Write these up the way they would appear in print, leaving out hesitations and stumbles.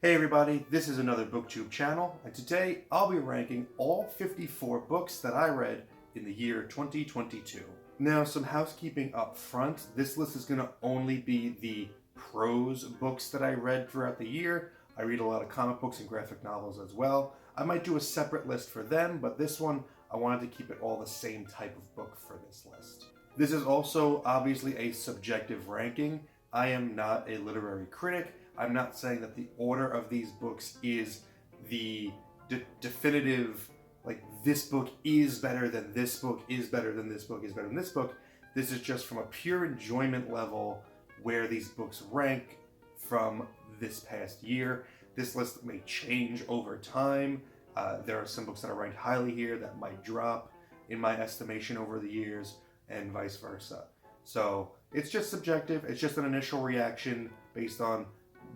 Hey everybody, this is another BookTube channel, and today I'll be ranking all 54 books that I read in the year 2022. Now, some housekeeping up front. This list is going to only be the prose books that I read throughout the year. I read a lot of comic books and graphic novels as well. I might do a separate list for them, but this one, I wanted to keep it all the same type of book for this list. This is also obviously a subjective ranking. I am not a literary critic. I'm not saying that the order of these books is the definitive, like this book is better than this book, is better than this book, is better than this book. This is just from a pure enjoyment level where these books rank from this past year. This list may change over time. There are some books that are ranked highly here that might drop in my estimation over the years, and vice versa. So it's just subjective. It's just an initial reaction based on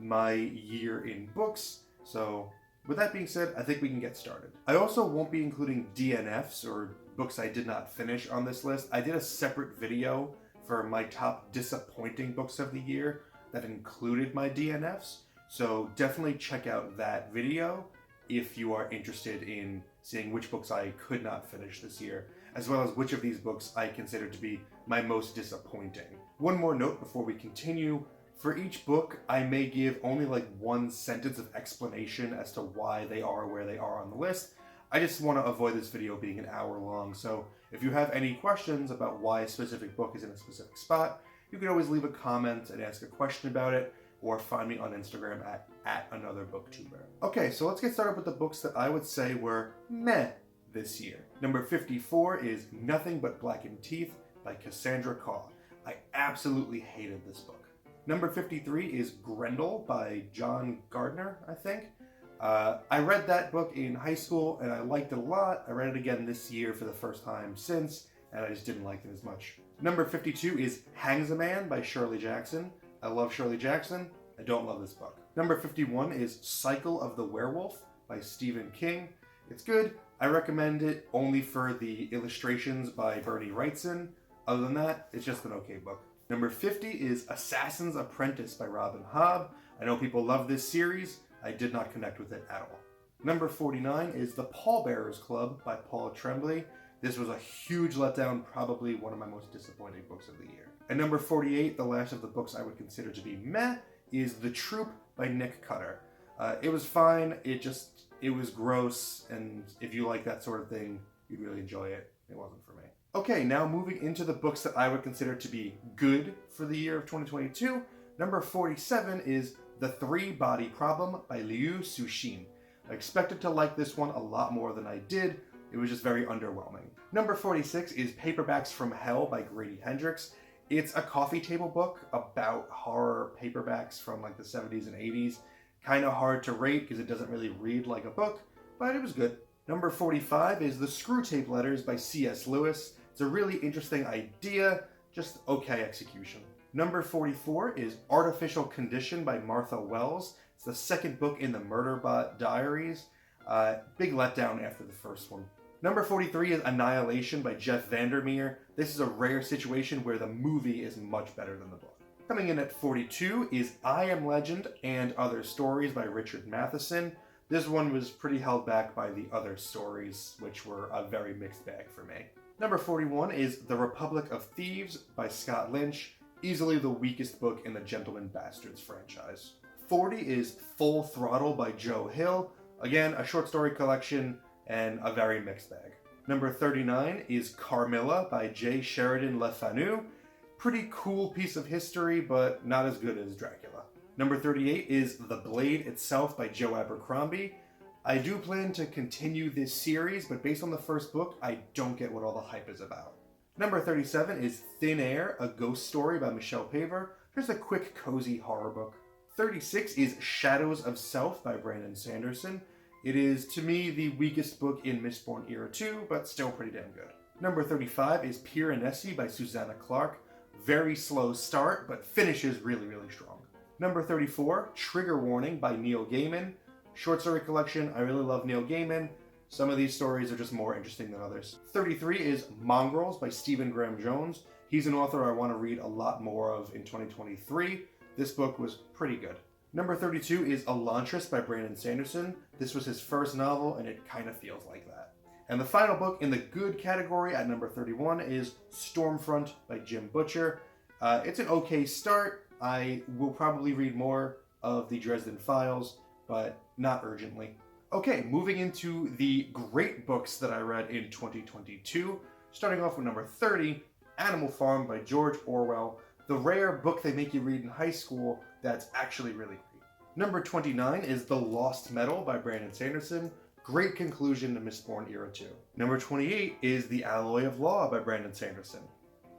my year in books. So with that being said, I think we can get started. I also won't be including DNFs or books I did not finish on this list. I did a separate video for my top disappointing books of the year that included my DNFs. So definitely check out that video if you are interested in seeing which books I could not finish this year, as well as which of these books I consider to be my most disappointing. One more note before we continue. For each book, I may give only like one sentence of explanation as to why they are where they are on the list. I just want to avoid this video being an hour long, so if you have any questions about why a specific book is in a specific spot, you can always leave a comment and ask a question about it, or find me on Instagram at @anotherbooktuber. Okay, so let's get started with the books that I would say were meh this year. Number 54 is Nothing But Blackened Teeth by Cassandra Khaw. I absolutely hated this book. Number 53 is Grendel by John Gardner, I think. I read that book in high school and I liked it a lot. I read it again this year for the first time since, and I just didn't like it as much. Number 52 is Hangsaman by Shirley Jackson. I love Shirley Jackson. I don't love this book. Number 51 is Cycle of the Werewolf by Stephen King. It's good. I recommend it only for the illustrations by Bernie Wrightson. Other than that, it's just an okay book. Number 50 is Assassin's Apprentice by Robin Hobb. I know people love this series. I did not connect with it at all. Number 49 is The Pallbearers Club by Paul Tremblay. This was a huge letdown, probably one of my most disappointing books of the year. And number 48, the last of the books I would consider to be meh, is The Troop by Nick Cutter. It was fine, it was gross, and if you like that sort of thing, you'd really enjoy it. It wasn't for me. Okay, now moving into the books that I would consider to be good for the year of 2022. Number 47 is The Three-Body Problem by Liu Cixin. I expected to like this one a lot more than I did. It was just very underwhelming. Number 46 is Paperbacks from Hell by Grady Hendrix. It's a coffee table book about horror paperbacks from like the 70s and 80s. Kind of hard to rate because it doesn't really read like a book, but it was good. Number 45 is The Screwtape Letters by C.S. Lewis. It's a really interesting idea, just okay execution. Number 44 is Artificial Condition by Martha Wells. It's the second book in the Murderbot Diaries. Big letdown after the first one. Number 43 is Annihilation by Jeff Vandermeer. This is a rare situation where the movie is much better than the book. Coming in at 42 is I Am Legend and Other Stories by Richard Matheson. This one was pretty held back by the other stories, which were a very mixed bag for me. Number 41 is The Republic of Thieves by Scott Lynch, easily the weakest book in the Gentleman Bastards franchise. 40 is Full Throttle by Joe Hill, again a short story collection and a very mixed bag. Number 39 is Carmilla by J. Sheridan Le Fanu, pretty cool piece of history but not as good as Dracula. Number 38 is The Blade Itself by Joe Abercrombie. I do plan to continue this series, but based on the first book, I don't get what all the hype is about. Number 37 is Thin Air, a ghost story by Michelle Paver. Just a quick, cozy horror book. 36 is Shadows of Self by Brandon Sanderson. It is, to me, the weakest book in Mistborn Era 2, but still pretty damn good. Number 35 is Piranesi by Susanna Clarke. Very slow start, but finishes really, really strong. Number 34, Trigger Warning by Neil Gaiman. Short story collection. I really love Neil Gaiman. Some of these stories are just more interesting than others. 33 is Mongrels by Stephen Graham Jones. He's an author I want to read a lot more of in 2023. This book was pretty good. Number 32 is Elantris by Brandon Sanderson. This was his first novel, and it kind of feels like that. And the final book in the good category at number 31 is Stormfront by Jim Butcher. It's an okay start. I will probably read more of the Dresden Files, but not urgently. Okay, moving into the great books that I read in 2022. Starting off with number 30, Animal Farm by George Orwell. The rare book they make you read in high school that's actually really great. Number 29 is The Lost Metal by Brandon Sanderson. Great conclusion to Mistborn Era 2. Number 28 is The Alloy of Law by Brandon Sanderson.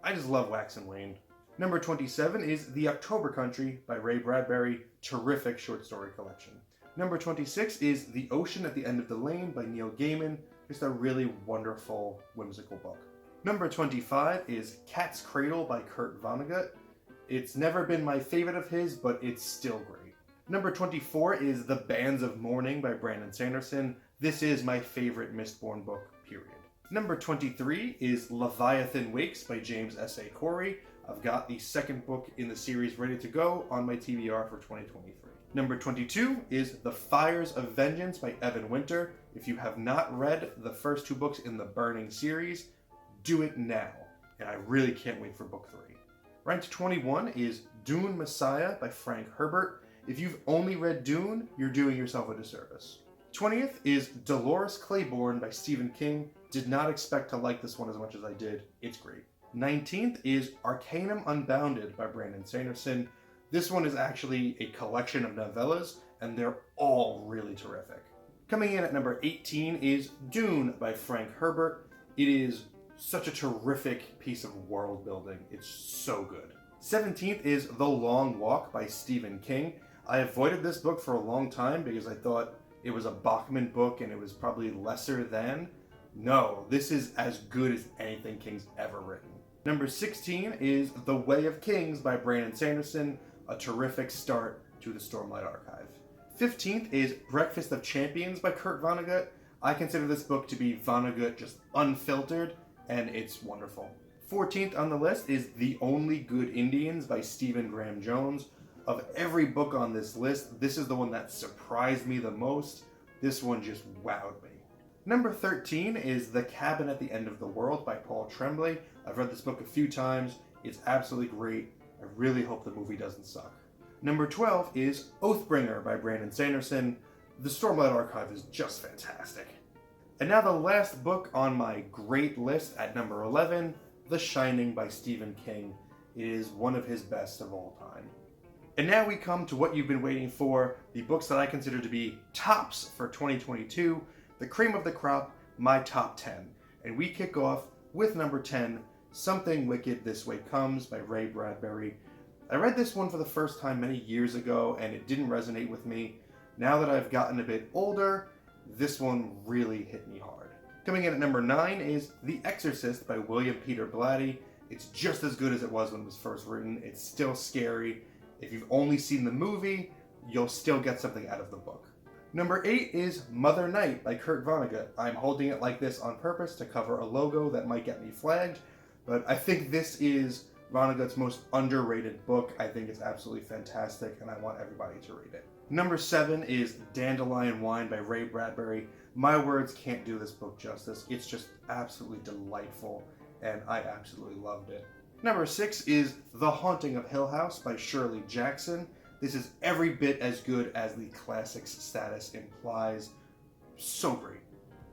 I just love Wax and Wayne. Number 27 is The October Country by Ray Bradbury. Terrific short story collection. Number 26 is The Ocean at the End of the Lane by Neil Gaiman. Just a really wonderful, whimsical book. Number 25 is Cat's Cradle by Kurt Vonnegut. It's never been my favorite of his, but it's still great. Number 24 is The Bands of Mourning by Brandon Sanderson. This is my favorite Mistborn book, period. Number 23 is Leviathan Wakes by James S.A. Corey. I've got the second book in the series ready to go on my TBR for 2023. Number 22 is The Fires of Vengeance by Evan Winter. If you have not read the first two books in the Burning series, do it now. And I really can't wait for book 3. Ranked 21 is Dune Messiah by Frank Herbert. If you've only read Dune, you're doing yourself a disservice. 20th is Dolores Claiborne by Stephen King. Did not expect to like this one as much as I did. It's great. 19th is Arcanum Unbounded by Brandon Sanderson. This one is actually a collection of novellas, and they're all really terrific. Coming in at number 18 is Dune by Frank Herbert. It is such a terrific piece of world building. It's so good. 17th is The Long Walk by Stephen King. I avoided this book for a long time because I thought it was a Bachman book and it was probably lesser than. No, this is as good as anything King's ever written. Number 16 is The Way of Kings by Brandon Sanderson, a terrific start to the Stormlight Archive. 15th is Breakfast of Champions by Kurt Vonnegut. I consider this book to be Vonnegut just unfiltered, and it's wonderful. 14th on the list is The Only Good Indians by Stephen Graham Jones. Of every book on this list, this is the one that surprised me the most. This one just wowed me. Number 13 is The Cabin at the End of the World by Paul Tremblay. I've read this book a few times. It's absolutely great. I really hope the movie doesn't suck. Number 12 is Oathbringer by Brandon Sanderson. The Stormlight Archive is just fantastic. And now the last book on my great list at number 11, The Shining by Stephen King. It is one of his best of all time. And now we come to what you've been waiting for, the books that I consider to be tops for 2022, the cream of the crop, my top 10. And we kick off with number 10, Something Wicked This Way Comes by Ray Bradbury. I read this one for the first time many years ago and it didn't resonate with me. Now that I've gotten a bit older, this one really hit me hard. Coming in at number 9 is The Exorcist by William Peter Blatty. It's just as good as it was when it was first written. It's still scary. If you've only seen the movie, you'll still get something out of the book. Number 8 is Mother Night by Kurt Vonnegut. I'm holding it like this on purpose to cover a logo that might get me flagged, but I think this is Vonnegut's most underrated book. I think it's absolutely fantastic, and I want everybody to read it. Number 7 is Dandelion Wine by Ray Bradbury. My words can't do this book justice. It's just absolutely delightful, and I absolutely loved it. Number 6 is The Haunting of Hill House by Shirley Jackson. This is every bit as good as the classic's status implies. So great.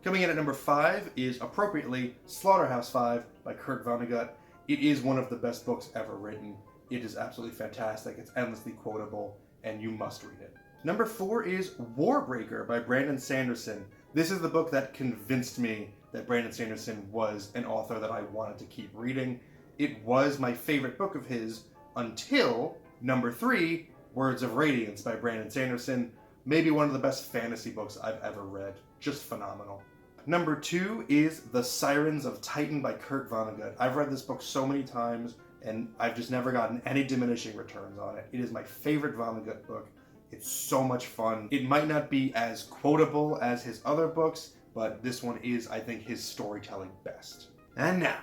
Coming in at number 5 is, appropriately, Slaughterhouse-Five by Kurt Vonnegut. It is one of the best books ever written. It is absolutely fantastic. It's endlessly quotable, and you must read it. Number 4 is Warbreaker by Brandon Sanderson. This is the book that convinced me that Brandon Sanderson was an author that I wanted to keep reading. It was my favorite book of his until number 3, Words of Radiance by Brandon Sanderson. Maybe one of the best fantasy books I've ever read. Just phenomenal. Number 2 is The Sirens of Titan by Kurt Vonnegut. I've read this book so many times, and I've just never gotten any diminishing returns on it. It is my favorite Vonnegut book. It's so much fun. It might not be as quotable as his other books, but this one is, I think, his storytelling best. And now,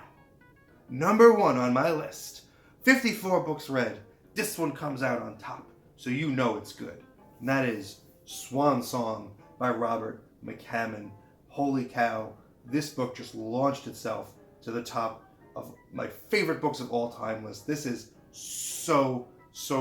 number 1 on my list. 54 books read. This one comes out on top, so you know it's good. and that is Swan Song by Robert McCammon. Holy cow, this book just launched itself to the top of my favorite books of all time list. This is so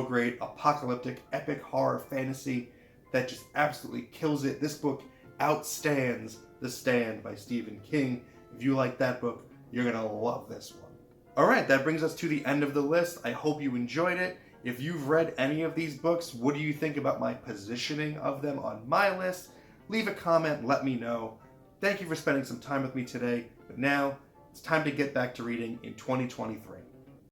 great. Apocalyptic, epic horror fantasy that just absolutely kills it. This book outstands The Stand by Stephen King. If you like that book, you're gonna love this one. Alright, that brings us to the end of the list. I hope you enjoyed it. If you've read any of these books, what do you think about my positioning of them on my list? Leave a comment, let me know. Thank you for spending some time with me today, but now it's time to get back to reading in 2023.